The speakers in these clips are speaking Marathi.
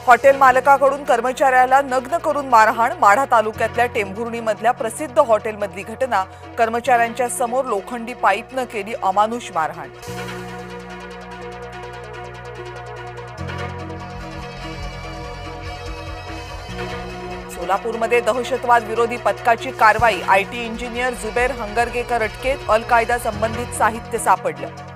हॉटेल मालकाकडून कर्मचाऱ्याला नग्न करून मारहाण। माढा तालुक्यातल्या टेंभुर्णीमधल्या प्रसिद्ध हॉटेलमधली घटना। कर्मचाऱ्यांच्या समोर लोखंडी पाईपनं केली अमानुष मारहाण। सोलापूरमध्ये दहशतवाद विरोधी पथकाची कारवाई। आयटी इंजिनियर जुबेर हंगरगेकर अटकेत। अल कायदा संबंधित साहित्य सापडलं।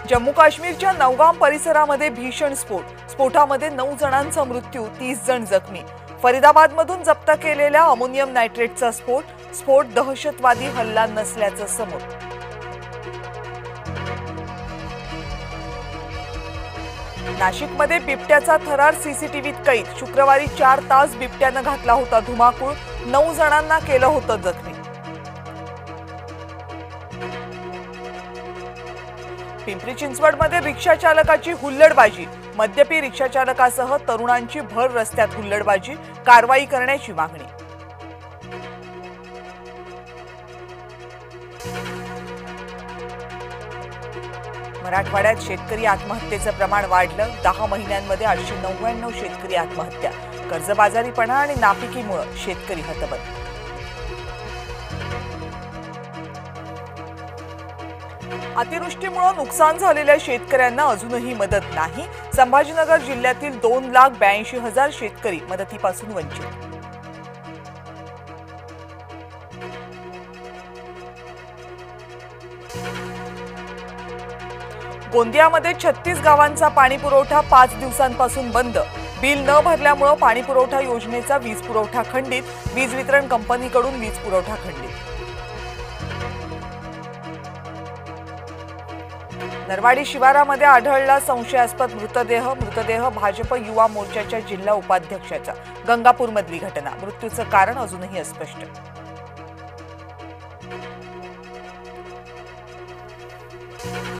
जम्मू काश्मीरच्या नौगाम परिसरामध्ये भीषण स्फोटामध्ये 9 जणांचा मृत्यू, 30 जण जखमी। फरीदाबादमधून जप्त केलेल्या अमोनियम नायट्रेटचा स्फोट दहशतवादी हल्ला नसल्याचं समोर। नाशिकमध्ये बिबट्याचा थरार सीसीटीव्हीत कैद। शुक्रवारी 4 तास बिबट्यानं घातला होता धुमाकूळ, 9 जणांना केलं होतं जखमी। पिंपरी चिंचवडमध्ये रिक्षा चालकाची हुल्लडबाजी। मद्यपी रिक्षा चालकासह तरुणांची भर रस्त्यात हुल्लडबाजी। कारवाई करण्याची मागणी। मराठवाड्यात शेतकरी आत्महत्येचं प्रमाण वाढलं। 10 महिन्यांमध्ये 899 शेतकरी आत्महत्या। कर्जबाजारीपणा आणि नापिकीमुळे शेतकरी हतबल। अतिवृष्टीमुळे नुकसान झालेल्या शेतकऱ्यांना अजूनही मदत नाही। संभाजीनगर जिल्ह्यातील 2,82,000 शेतकरी मदतीपासून वंचित। गोंदियामध्ये 36 गावांचा पाणी पुरवठा 5 दिवसांपासून बंद। बिल न भरल्यामुळे पाणी पुरवठा योजनेचा वीज पुरवठा खंडित। वीज वितरण कंपनीकडून वीज पुरवठा खंडित। नरवाडी शिवारामध्ये आढळला संशयास्पद मृतदेह भाजप युवा मोर्चाच्या जिल्हा उपाध्यक्षाचा। गंगापूरमधली घटना। मृत्यूचं कारण अजूनही अस्पष्ट।